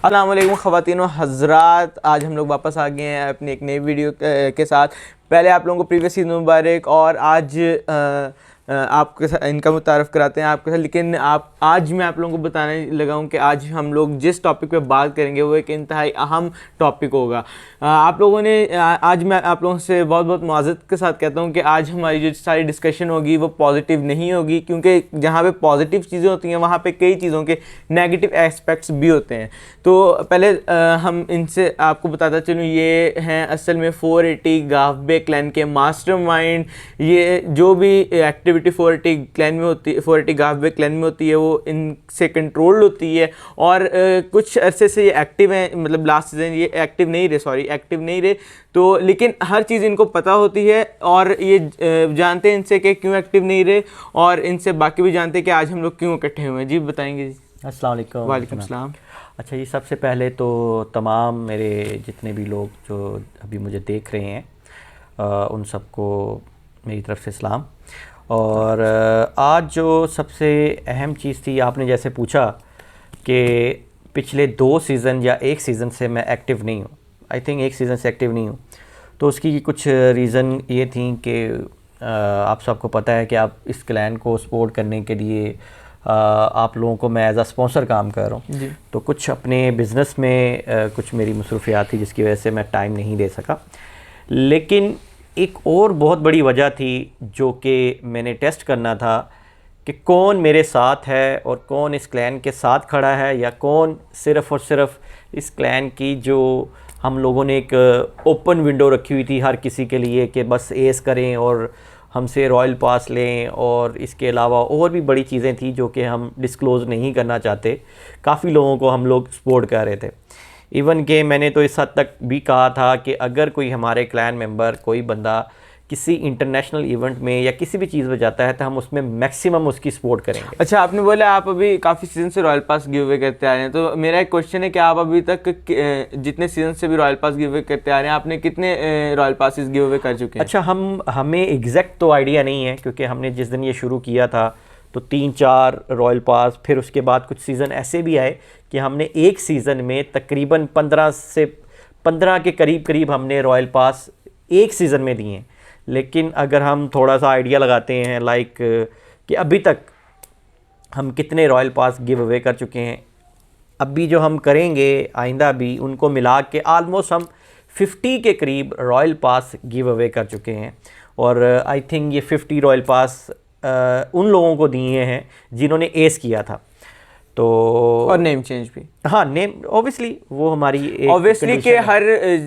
अस्सलाम वालेकुम ख़वातीन व हज़रात, आज हम लोग वापस आ गए हैं अपनी एक नई वीडियो के साथ। पहले आप लोगों को प्रीवियस ईद मुबारक। और आज आपके साथ इनका मुतारफ़ कराते हैं आपके साथ। लेकिन आज मैं आप लोगों को बताने लगा हूँ कि आज हम लोग जिस टॉपिक पे बात करेंगे वो एक इंतहाई अहम टॉपिक होगा। आप लोगों ने आज मैं आप लोगों से बहुत बहुत मुआज़त के साथ कहता हूँ कि आज हमारी जो सारी डिस्कशन होगी वो पॉजिटिव नहीं होगी, क्योंकि जहाँ पे पॉजिटिव चीज़ें होती हैं वहाँ पे कई चीज़ों के नेगेटिव एस्पेक्ट्स भी होते हैं। तो पहले हम इनसे आपको बताता चलूँ, ये हैं असल में 480 गाफबे क्लैन के मास्टरमाइंड। ये जो भी एक्टिविटी 480 क्लैन में होती है, 480 गाफबे क्लैन में होती है, वो इनसे कंट्रोल्ड होती है। और कुछ अरसे से ये एक्टिव हैं, मतलब लास्ट सीजन ये एक्टिव नहीं रहे तो, लेकिन हर चीज़ इनको पता होती है और ये जानते हैं इनसे कि क्यों एक्टिव नहीं रहे, और इनसे बाकी भी जानते हैं कि आज हम लोग क्यों इकट्ठे हुए हैं। जी बताएंगे जी। अस्सलाम वालेकुम। वालेकुम सलाम। अच्छा, ये सबसे पहले तो तमाम मेरे जितने भी लोग जो अभी मुझे देख रहे हैं उन सबको मेरी तरफ़ से सलाम। और आज जो सबसे अहम चीज़ थी, आपने जैसे पूछा कि पिछले 2 सीज़न या 1 सीज़न से मैं एक्टिव नहीं हूँ। आई थिंक 1 सीज़न से एक्टिव नहीं हूँ, तो उसकी कुछ रीज़न ये थी कि आप सबको पता है कि आप इस क्लैन को सपोर्ट करने के लिए आप लोगों को मैं एज आ स्पॉन्सर काम कर रहा हूँ। तो कुछ अपने बिज़नेस में कुछ मेरी मसरूफियात थी जिसकी वजह से मैं टाइम नहीं दे सका। लेकिन एक और बहुत बड़ी वजह थी जो कि मैंने टेस्ट करना था कि कौन मेरे साथ है और कौन इस क्लैन के साथ खड़ा है, या कौन सिर्फ़ और सिर्फ इस क्लैन की जो हम लोगों ने एक ओपन विंडो रखी हुई थी हर किसी के लिए कि बस एस करें और हमसे रॉयल पास लें, और इसके अलावा और भी बड़ी चीज़ें थी जो कि हम डिस्क्लोज़ नहीं करना चाहते। काफ़ी लोगों को हम लोग सपोर्ट कर रहे थे। इवन कि मैंने तो इस हद तक भी कहा था कि अगर कोई हमारे क्लैन मेंबर, कोई बंदा किसी इंटरनेशनल इवेंट में या किसी भी चीज़ में जाता है तो हम उसमें मैक्सिमम उसकी सपोर्ट करेंगे। अच्छा, आपने बोला आप अभी काफ़ी सीज़न से रॉयल पास गिव अवे करते आ रहे हैं, तो मेरा एक क्वेश्चन है कि आप अभी तक जितने सीज़न से भी रॉयल पास गिव अवे करते आ रहे हैं, आपने कितने रॉयल पासेस गिव अवे कर चुके हैं? अच्छा, हमें एग्जैक्ट तो आइडिया नहीं है, क्योंकि हमने जिस दिन ये शुरू किया था तो 3-4 रॉयल पास, फिर उसके बाद कुछ सीज़न ऐसे भी आए कि हमने एक सीज़न में तकरीबन 15 के करीब हमने रॉयल पास एक सीज़न में दिए हैं। लेकिन अगर हम थोड़ा सा आइडिया लगाते हैं लाइक कि अभी तक हम कितने रॉयल पास गिव अवे कर चुके हैं, अभी जो हम करेंगे आइंदा भी, उनको मिला के आलमोस्ट हम 50 के करीब रॉयल पास गिव अवे कर चुके हैं। और आई थिंक ये 50 रॉयल पास उन लोगों को दिए हैं जिन्होंने एस किया था। तो और नेम चेंज भी, हाँ, नेम ऑब्वियसली वो हमारी ऑब्वियसली कि हर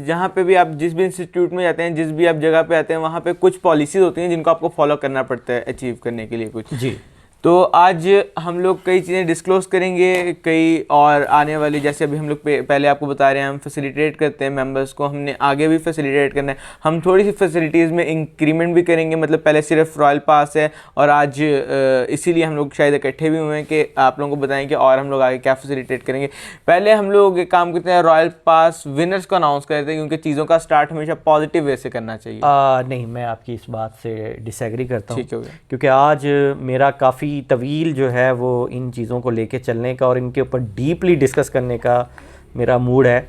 जहाँ पे भी आप जिस भी इंस्टीट्यूट में जाते हैं, जिस भी आप जगह पे आते हैं, वहाँ पे कुछ पॉलिसीज होती हैं जिनको आपको फॉलो करना पड़ता है अचीव करने के लिए कुछ। जी। तो आज हम लोग कई चीज़ें डिस्क्लोज़ करेंगे, कई और आने वाली, जैसे अभी हम लोग पहले आपको बता रहे हैं हम फैसिलिटेट करते हैं मेंबर्स को, हमने आगे भी फैसिलिटेट करना है। हम थोड़ी सी फैसिलिटीज़ में इंक्रीमेंट भी करेंगे, मतलब पहले सिर्फ रॉयल पास है और आज इसीलिए हम लोग शायद इकट्ठे भी हुए हैं कि आप लोगों को बताएं कि और हम लोग आगे क्या फैसिलिटेट करेंगे। पहले हम लोग एक काम करते हैं, रॉयल पास विनर्स को अनाउंस करते हैं, क्योंकि चीज़ों का स्टार्ट हमेशा पॉजिटिव वे से करना चाहिए। नहीं, मैं आपकी इस बात से डिसएग्री करता हूँ। ठीक हो गया, क्योंकि आज मेरा काफ़ी तवील जो है वो इन चीज़ों को लेके चलने का और इनके ऊपर डीपली डिस्कस करने का मेरा मूड है।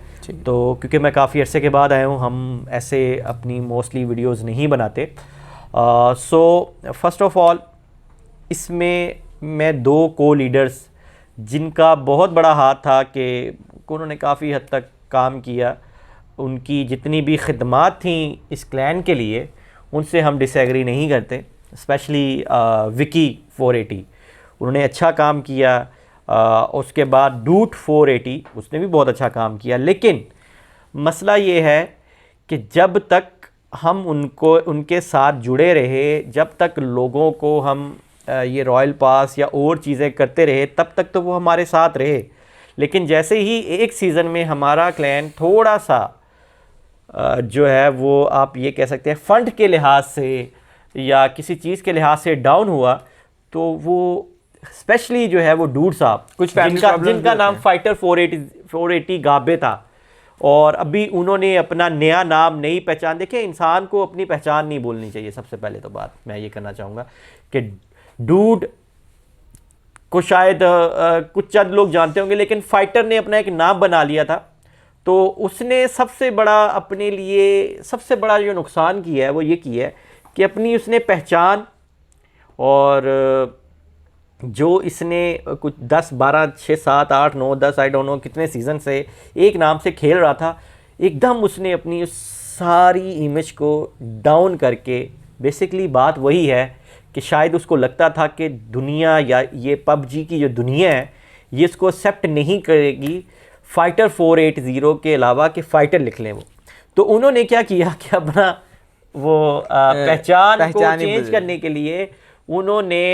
तो क्योंकि मैं काफ़ी अरसे के बाद आया हूँ, हम ऐसे अपनी मोस्टली वीडियोस नहीं बनाते। सो फर्स्ट ऑफ ऑल, इसमें मैं 2 को लीडर्स जिनका बहुत बड़ा हाथ था कि उन्होंने काफ़ी हद तक काम किया, उनकी जितनी भी खिदमात थी इस क्लैन के लिए, उनसे हम डिसएग्री नहीं करते। स्पेशली विकी 480, उन्होंने अच्छा काम किया। उसके बाद डूट 480, उसने भी बहुत अच्छा काम किया। लेकिन मसला ये है कि जब तक हम उनके साथ जुड़े रहे, जब तक लोगों को हम ये रॉयल पास या और चीज़ें करते रहे, तब तक तो वो हमारे साथ रहे। लेकिन जैसे ही एक सीज़न में हमारा क्लैन थोड़ा सा जो है वो आप ये कह सकते हैं फ़ंड के लिहाज से या किसी चीज़ के लिहाज से डाउन हुआ, तो वो स्पेशली जो है वो डूड साहब, कुछ जिनका नाम फाइटर 480 गाबे था, और अभी उन्होंने अपना नया नाम, नई पहचान, देखिए इंसान को अपनी पहचान नहीं भूलनी चाहिए। सबसे पहले तो बात मैं ये करना चाहूँगा कि डूड को शायद कुछ चंद लोग जानते होंगे, लेकिन फाइटर ने अपना एक नाम बना लिया था। तो उसने सबसे बड़ा अपने लिए सबसे बड़ा जो नुकसान किया है वो ये किया है कि अपनी उसने पहचान और जो इसने कुछ 10 12 6 7 8 9 10 आई डोंट नो कितने सीज़न से एक नाम से खेल रहा था, एकदम उसने अपनी उस सारी इमेज को डाउन करके, बेसिकली बात वही है कि शायद उसको लगता था कि दुनिया या ये पबजी की जो दुनिया है ये इसको एक्सेप्ट नहीं करेगी फाइटर 480 के अलावा कि फाइटर लिख लें वो। तो उन्होंने क्या किया कि अपना वो पहचान को चेंज करने के लिए उन्होंने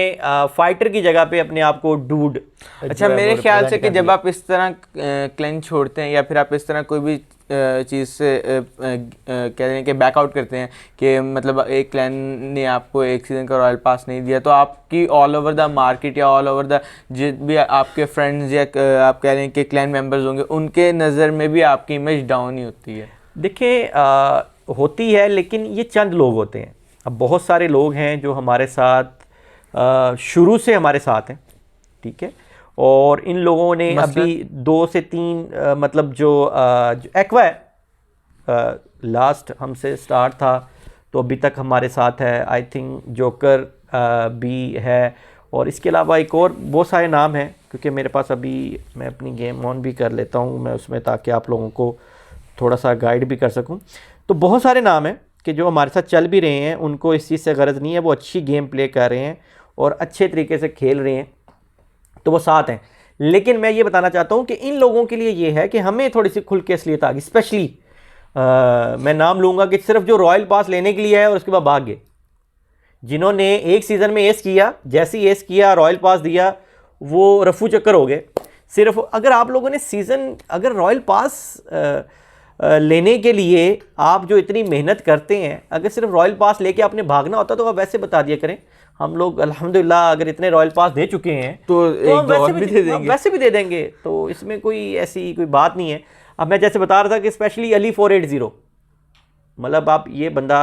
फाइटर की जगह पे अपने आप को डूड। अच्छा, मेरे ख्याल से कि जब आप इस तरह क्लेन छोड़ते हैं या फिर आप इस तरह कोई भी चीज़ से कह रहे हैं कि बैकआउट करते हैं कि मतलब एक क्लैन ने आपको एक सीज़न का रॉयल पास नहीं दिया, तो आपकी ऑल ओवर द मार्केट या ऑल ओवर द जित भी आपके फ्रेंड्स या आप कह रहे हैं कि क्लैन मेंबर्स होंगे उनके नज़र में भी आपकी इमेज डाउन ही होती है। देखिए होती है, लेकिन ये चंद लोग होते हैं। अब बहुत सारे लोग हैं जो हमारे साथ शुरू से हमारे साथ हैं, ठीक है, और इन लोगों ने अभी 2 से 3 मतलब जो एक्वा है लास्ट हमसे स्टार्ट था तो अभी तक हमारे साथ है। आई थिंक जोकर भी है, और इसके अलावा एक और बहुत सारे नाम हैं, क्योंकि मेरे पास अभी मैं अपनी गेम ऑन भी कर लेता हूँ मैं उसमें, ताकि आप लोगों को थोड़ा सा गाइड भी कर सकूँ। तो बहुत सारे नाम हैं कि जो हमारे साथ चल भी रहे हैं, उनको इस चीज़ से गरज नहीं है, वो अच्छी गेम प्ले कर रहे हैं और अच्छे तरीके से खेल रहे हैं, तो वो साथ हैं। लेकिन मैं ये बताना चाहता हूँ कि इन लोगों के लिए ये है कि हमें थोड़ी सी खुल के असलियत आ गई। स्पेशली मैं नाम लूँगा कि सिर्फ जो रॉयल पास लेने के लिए है और उसके बाद भाग गए, जिन्होंने एक सीज़न में एस किया, जैसे ही एस किया रॉयल पास दिया वो रफू चक्कर हो गए। सिर्फ अगर आप लोगों ने सीज़न अगर रॉयल पास लेने के लिए आप जो इतनी मेहनत करते हैं, अगर सिर्फ रॉयल पास लेके आपने भागना होता तो आप वैसे बता दिया करें। हम लोग अल्हम्दुलिल्लाह अगर इतने रॉयल पास दे चुके हैं तो हम वैसे भी दे देंगे, तो इसमें कोई ऐसी कोई बात नहीं है। अब मैं जैसे बता रहा था कि स्पेशली अली 480, मतलब आप ये बंदा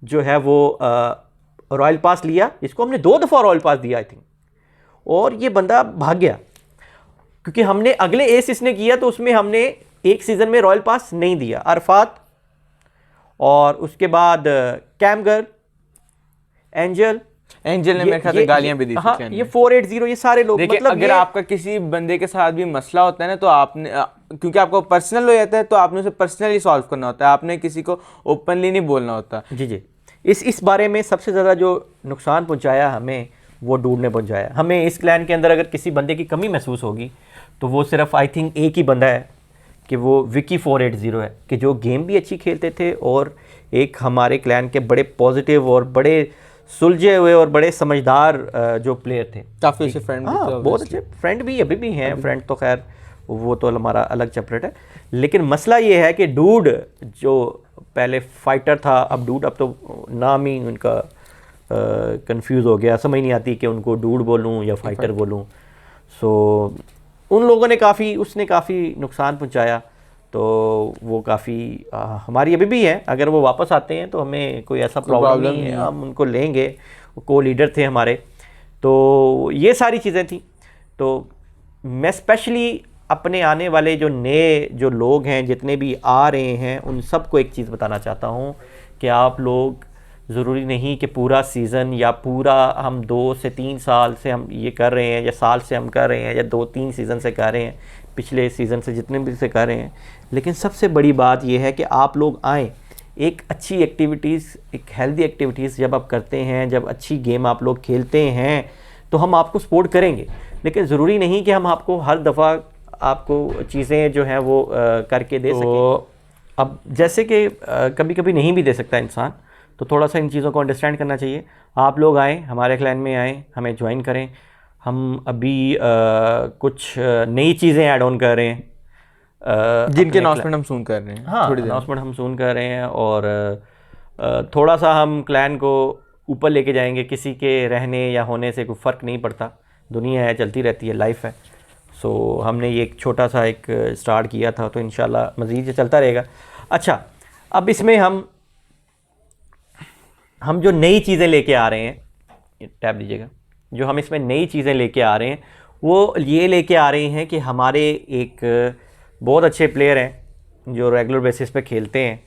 जो है वो रॉयल पास लिया, इसको हमने 2 दफ़ा रॉयल पास दिया आई थिंक, और ये बंदा भाग गया क्योंकि हमने अगले एस इसने किया तो उसमें हमने एक सीज़न में रॉयल पास नहीं दिया। अरफात और उसके बाद कैमगर, एंजल ने मेरे ख्याल से गालियां भी दी थी। हाँ, ये 480 ये सारे लोग, मतलब अगर आपका किसी बंदे के साथ भी मसला होता है ना, तो आपने क्योंकि आपको पर्सनल हो जाता है तो आपने उसे पर्सनली सॉल्व करना होता है, आपने किसी को ओपनली नहीं बोलना होता। जी इस बारे में सबसे ज़्यादा जो नुकसान पहुंचाया हमें वो डूड ने पहुंचाया। हमें इस क्लैन के अंदर अगर किसी बंदे की कमी महसूस होगी तो वो सिर्फ आई थिंक एक ही बंदा है कि वो विकी 480 है, कि जो गेम भी अच्छी खेलते थे और एक हमारे क्लैन के बड़े पॉजिटिव और बड़े सुलझे हुए और बड़े समझदार जो प्लेयर थे। काफ़ी अच्छे फ्रेंड भी थे, बहुत अच्छे फ्रेंड भी अभी भी हैं। फ्रेंड तो खैर वो तो हमारा अलग चैप्टर है, लेकिन मसला ये है कि डूड जो पहले फाइटर था, अब डूड, अब तो नाम ही उनका कंफ्यूज हो गया, समझ नहीं आती कि उनको डूड बोलूं या फाइटर बोलूं। सो उन लोगों ने उसने काफ़ी नुकसान पहुंचाया, तो वो काफ़ी हमारी अभी भी है। अगर वो वापस आते हैं तो हमें कोई ऐसा प्रॉब्लम नहीं है, हम उनको लेंगे। वो को लीडर थे हमारे, तो ये सारी चीज़ें थी। तो मैं स्पेशली अपने आने वाले जो नए जो लोग हैं, जितने भी आ रहे हैं, उन सबको एक चीज़ बताना चाहता हूँ कि आप लोग ज़रूरी नहीं कि पूरा सीज़न या पूरा हम 2 से 3 साल से हम ये कर रहे हैं, या साल से हम कर रहे हैं, या 2-3 सीज़न से कर रहे हैं, पिछले सीज़न से जितने भी से कर रहे हैं। लेकिन सबसे बड़ी बात यह है कि आप लोग आएँ, एक अच्छी एक्टिविटीज़, एक हेल्दी एक्टिविटीज़ जब आप करते हैं, जब अच्छी गेम आप लोग खेलते हैं तो हम आपको सपोर्ट करेंगे। लेकिन ज़रूरी नहीं कि हम आपको हर दफ़ा आपको चीज़ें जो हैं वो करके दे सकें। अब जैसे कि कभी कभी नहीं भी दे सकता इंसान, तो थोड़ा सा इन चीज़ों को अंडरस्टैंड करना चाहिए। आप लोग आएँ, हमारे क्लैन में आएँ, हमें ज्वाइन करें। हम अभी कुछ नई चीज़ें ऐड ऑन कर रहे हैं, जिनके अनाउंसमेंट हम सून कर रहे हैं। हाँ, अनाउंसमेंट हम सून कर रहे हैं, और थोड़ा सा हम क्लैन को ऊपर लेके जाएंगे। किसी के रहने या होने से कोई फ़र्क नहीं पड़ता, दुनिया है, चलती रहती है, लाइफ है। सो हमने ये एक छोटा सा एक स्टार्ट किया था, तो इंशाल्लाह मज़ीद ये चलता रहेगा। अच्छा, अब इसमें हम जो नई चीज़ें लेके आ रहे हैं, टैब दीजिएगा, जो हम इसमें नई चीज़ें लेके आ रहे हैं वो ये लेके आ रहे हैं कि हमारे एक बहुत अच्छे प्लेयर हैं जो रेगुलर बेसिस पे खेलते हैं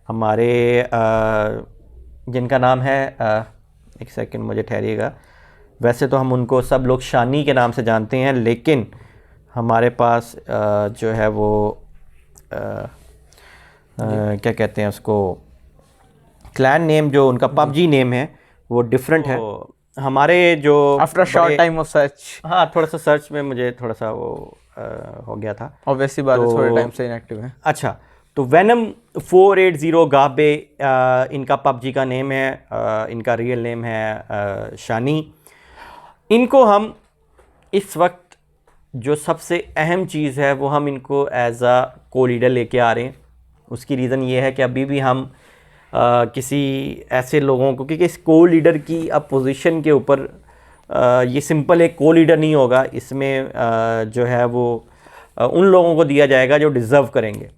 हमारे, जिनका नाम है एक सेकंड मुझे ठहरिएगा, वैसे तो हम उनको सब लोग शानी के नाम से जानते हैं, लेकिन हमारे पास जो है वो क्या कहते हैं उसको, क्लैन नेम जो उनका पबजी नेम है वो डिफरेंट है। हमारे जो after short time of search, हाँ थोड़ा सा सर्च में मुझे थोड़ा सा वो हो गया था, ऑब्वियसली बात है, थोड़े टाइम से इनएक्टिव है। अच्छा, तो वेनम 480 गाबे इनका पबजी का नेम है, इनका रियल नेम है शानी। इनको हम इस वक्त जो सबसे अहम चीज़ है वो हम इनको एज आ को लीडर लेके आ रहे हैं। उसकी रीज़न ये है कि अभी भी हम किसी ऐसे लोगों को, क्योंकि इस को लीडर की अब पोजीशन के ऊपर ये सिंपल एक को लीडर नहीं होगा, इसमें जो है वो उन लोगों को दिया जाएगा जो डिज़र्व करेंगे।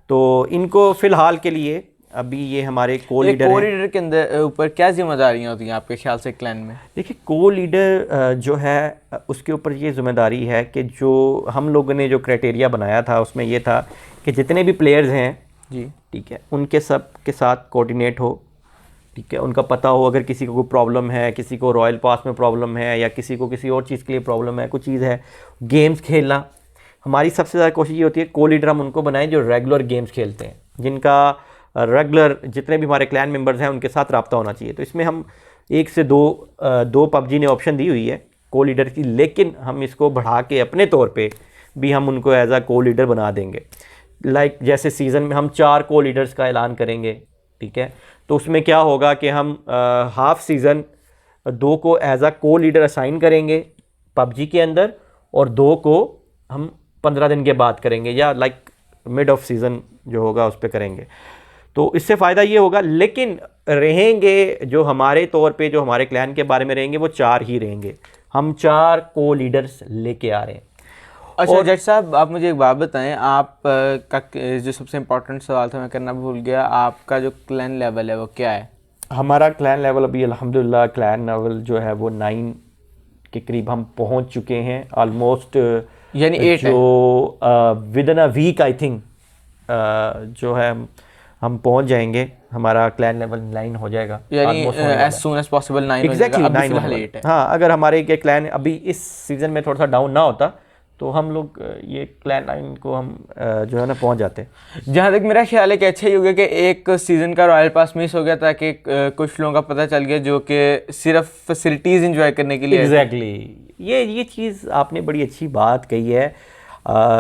तो इनको फ़िलहाल के लिए अभी ये हमारे को लीडर के अंदर ऊपर क्या जिम्मेदारियाँ होती हैं आपके ख्याल से क्लैन में? देखिए, को लीडर जो है उसके ऊपर ये जिम्मेदारी है कि जो हम लोगों ने जो क्राइटेरिया बनाया था उसमें ये था कि जितने भी प्लेयर्स हैं जी, ठीक है, उनके सब के साथ कोऑर्डिनेट हो, ठीक है, उनका पता हो अगर किसी को कोई प्रॉब्लम है, किसी को रॉयल पास में प्रॉब्लम है या किसी को किसी और चीज़ के लिए प्रॉब्लम है, कुछ चीज़ है, गेम्स खेलना। हमारी सबसे ज़्यादा कोशिश ये होती है को लीडर हम उनको बनाएं जो रेगुलर गेम्स खेलते हैं, जिनका रेगुलर जितने भी हमारे क्लैन मेंबर्स हैं उनके साथ रब्ता होना चाहिए। तो इसमें हम 1 से 2 पबजी ने ऑप्शन दी हुई है को लीडर की, लेकिन हम इसको बढ़ा के अपने तौर पे भी हम उनको एज आ को लीडर बना देंगे। लाइक जैसे सीज़न में हम 4 को लीडर्स का ऐलान करेंगे, ठीक है, तो उसमें क्या होगा कि हम हाफ सीज़न 2 को एज आ को लीडर असाइन करेंगे पबजी के अंदर, और 2 को हम 15 दिन के बाद करेंगे, या लाइक मिड ऑफ सीज़न जो होगा उस पर करेंगे। तो इससे फ़ायदा ये होगा, लेकिन रहेंगे जो हमारे तौर पे जो हमारे क्लैन के बारे में रहेंगे वो 4 ही रहेंगे। हम 4 को लीडर्स लेके आ रहे हैं। अच्छा जज साहब, आप मुझे एक बात बताएं, आप का जो सबसे इम्पोर्टेंट सवाल था मैं करना भूल गया, आपका जो क्लैन लेवल है वो क्या है? हमारा क्लैन लेवल अभी अल्हम्दुलिल्लाह क्लैन लेवल जो है वो 9 के करीब हम पहुंच चुके हैं ऑलमोस्ट, यानी 8 जो within a week I think जो है हम पहुंच जाएंगे, हमारा क्लैन लेवल 9 हो जाएगा, यानी एज सून एज पॉसिबल 9 हो जाएगा। अभी फिलहाल 8 है। हाँ, अगर हमारे के क्लैन अभी इस सीज़न में थोड़ा सा डाउन ना होता तो हम लोग ये क्लैन 9 को हम जो है ना पहुंच जाते हैं। जहाँ तक मेरा ख्याल है कि अच्छा ही हो गया कि एक सीज़न का रॉयल पास मिस हो गया, ताकि कुछ लोगों का पता चल गया जो कि सिर्फ फैसिलिटीज़ इंजॉय करने के लिए। एग्जैक्टली, ये चीज़ आपने बड़ी अच्छी बात कही है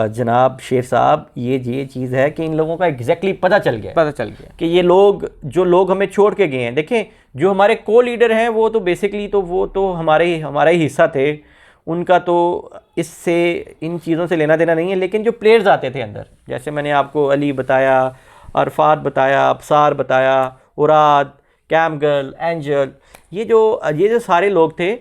जनाब शेर साहब, ये चीज़ है कि इन लोगों का एग्जैक्टली पता चल गया कि ये लोग जो लोग हमें छोड़ के गए हैं। देखें, जो हमारे को लीडर हैं वो तो बेसिकली तो वो तो हमारा ही हिस्सा थे, उनका तो इससे इन चीज़ों से लेना देना नहीं है, लेकिन जो प्लेयर्स आते थे अंदर, जैसे मैंने आपको अली बताया, अरफात बताया, अबसार बताया, उराद, कैमगर्ल, एंजल, ये जो सारे लोग थे,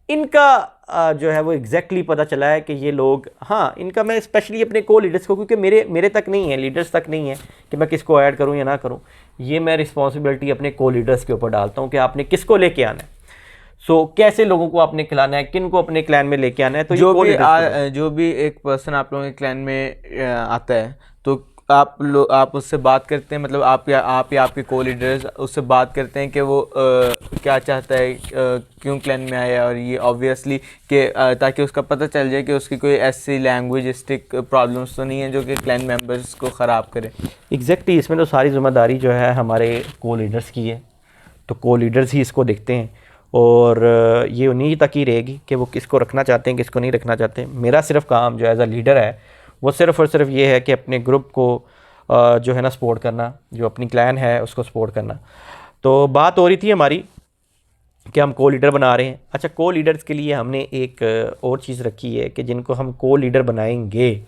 इनका जो है वो एग्जैक्टली पता चला है कि ये लोग, हाँ, इनका मैं स्पेशली अपने को लीडर्स को, क्योंकि मेरे तक नहीं है, लीडर्स तक नहीं है कि मैं किसको ऐड करूँ या ना करूँ, ये मैं रिस्पॉन्सिबिलिटी अपने को लीडर्स के ऊपर डालता हूँ कि आपने किसको लेके आना है, कैसे लोगों को आपने खिलाना है, किन को अपने क्लान में लेके आना है। तो जो भी एक पर्सन आप लोगों के क्लैन में आता है, तो आप उससे बात करते हैं, मतलब आप या आपके को लीडर्स उससे बात करते हैं कि वो क्या चाहता है, क्यों क्लैन में आया, और ये ऑब्वियसली कि ताकि उसका पता चल जाए कि उसकी कोई ऐसी लैंग्वेजिस्टिक प्रॉब्लम्स तो नहीं है जो कि क्लैन मेंबर्स को ख़राब करे। एग्जैक्टली, इसमें तो सारी जिम्मेदारी जो है हमारे को लीडर्स की है, तो को लीडर्स ही इसको देखते हैं, और ये उन्हीं तक ही रहेगी कि वो किसको रखना चाहते हैं, किसको नहीं रखना चाहते। मेरा सिर्फ काम जो एज अ लीडर है वो सिर्फ और सिर्फ ये है कि अपने ग्रुप को जो है ना सपोर्ट करना, जो अपनी क्लैन है उसको सपोर्ट करना। तो बात हो रही थी हमारी कि हम को लीडर बना रहे हैं। अच्छा, को लीडर्स के लिए हमने एक और चीज़ रखी है कि जिनको हम को लीडर बनाएंगे,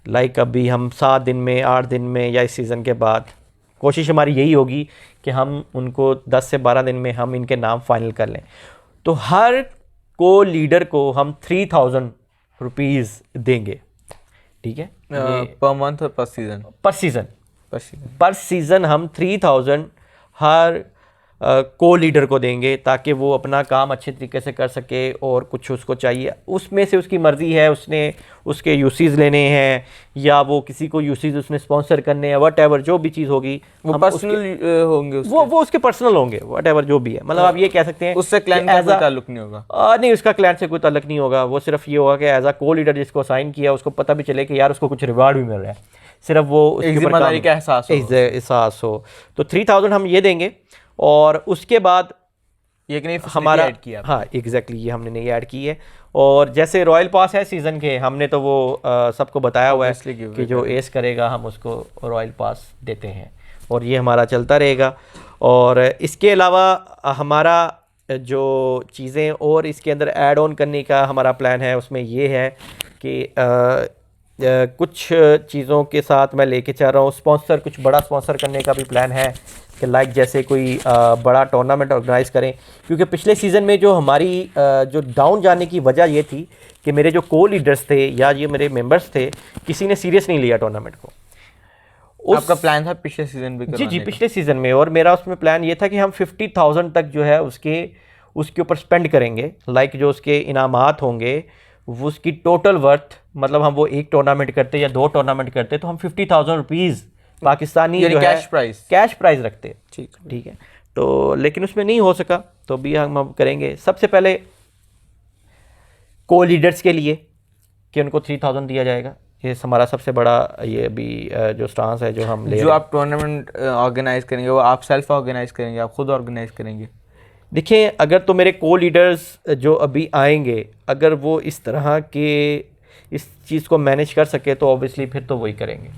लाइक अभी हम 7 दिन में, 8 दिन में, या इस सीज़न के बाद कोशिश हमारी यही होगी कि हम उनको 10 से 12 दिन में हम इनके नाम फाइनल कर लें। तो हर को लीडर को हम 3000 रुपीज़ देंगे, ठीक है, पर मंथ और पर सीज़न पर सीज़न हम 3000 हर को लीडर को देंगे ताकि वो अपना काम अच्छे तरीके से कर सके। और कुछ उसको चाहिए उसमें से उसकी मर्ज़ी है, उसने उसके यूसीज लेने हैं या वो किसी को यूसीज उसने स्पॉन्सर करने हैं, वट एवर जो भी चीज़ होगी वो पर्सनल होंगे उसके। वो उसके पर्सनल होंगे, वट एवर जो भी है। मतलब आप ये कह सकते हैं उससे क्लैन का कोई ताल्लुक नहीं होगा। नहीं, उसका क्लैन से कोई ताल्लुक नहीं होगा। वो सिर्फ ये होगा कि एज अ को लीडर जिसको साइन किया उसको पता भी चले कि यार उसको कुछ रिवार्ड भी मिल रहा है, सिर्फ वो उसके ऊपर जिम्मेदारी का एहसास हो। तो 3000 हम ये देंगे और उसके बाद ये नहीं हमारा ऐड किया। हाँ एग्जैक्टली, ये हमने नहीं ऐड की है। और जैसे रॉयल पास है सीज़न के, हमने तो वो सबको बताया हुआ है कि जो एस करेगा हम उसको रॉयल पास देते हैं और ये हमारा चलता रहेगा। और इसके अलावा हमारा जो चीज़ें और इसके अंदर ऐड ऑन करने का हमारा प्लान है उसमें ये है कि कुछ चीज़ों के साथ मैं लेके चल रहा हूँ स्पॉन्सर, कुछ बड़ा स्पॉन्सर करने का भी प्लान है कि लाइक जैसे कोई बड़ा टूर्नामेंट ऑर्गेनाइज़ करें। क्योंकि पिछले सीज़न में जो हमारी जो डाउन जाने की वजह ये थी कि मेरे जो को लीडर्स थे या ये मेरे मेंबर्स थे, किसी ने सीरियस नहीं लिया टूर्नामेंट को। आपका प्लान था पिछले सीज़न भी जी जी पिछले सीज़न में, और मेरा उसमें प्लान ये था कि हम 50,000 तक जो है उसके ऊपर स्पेंड करेंगे। लाइक जो उसके इनामात होंगे वो उसकी टोटल वर्थ, मतलब हम वो एक टूर्नामेंट करते या 2 टूर्नामेंट करते तो हम 50,000 रुपीज़ पाकिस्तानी जो है कैश प्राइज़ रखते। ठीक है। तो लेकिन उसमें नहीं हो सका, तो भी हम अब करेंगे। सबसे पहले को लीडर्स के लिए कि उनको 3000 दिया जाएगा, ये हमारा सबसे बड़ा ये भी जो स्टांस है जो हम ले। जो आप टूर्नामेंट ऑर्गेनाइज करेंगे वो आप सेल्फ ऑर्गेनाइज करेंगे, आप खुद ऑर्गेनाइज करेंगे? देखिए, अगर तो मेरे को लीडर्स जो अभी आएंगे अगर वो इस तरह के इस चीज़ को मैनेज कर सके तो ऑब्वियसली फिर तो वही करेंगे।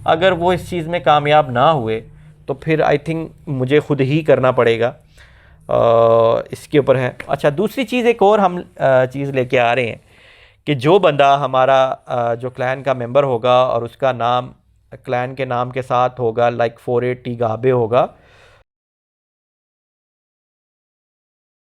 अगर वो इस चीज़ में कामयाब ना हुए तो फिर आई थिंक मुझे खुद ही करना पड़ेगा। इसके ऊपर है। अच्छा, दूसरी चीज़ एक और हम चीज़ लेके आ रहे हैं कि जो बंदा हमारा जो क्लैन का मेंबर होगा और उसका नाम क्लैन के नाम के साथ होगा, लाइक 480 गाबे होगा,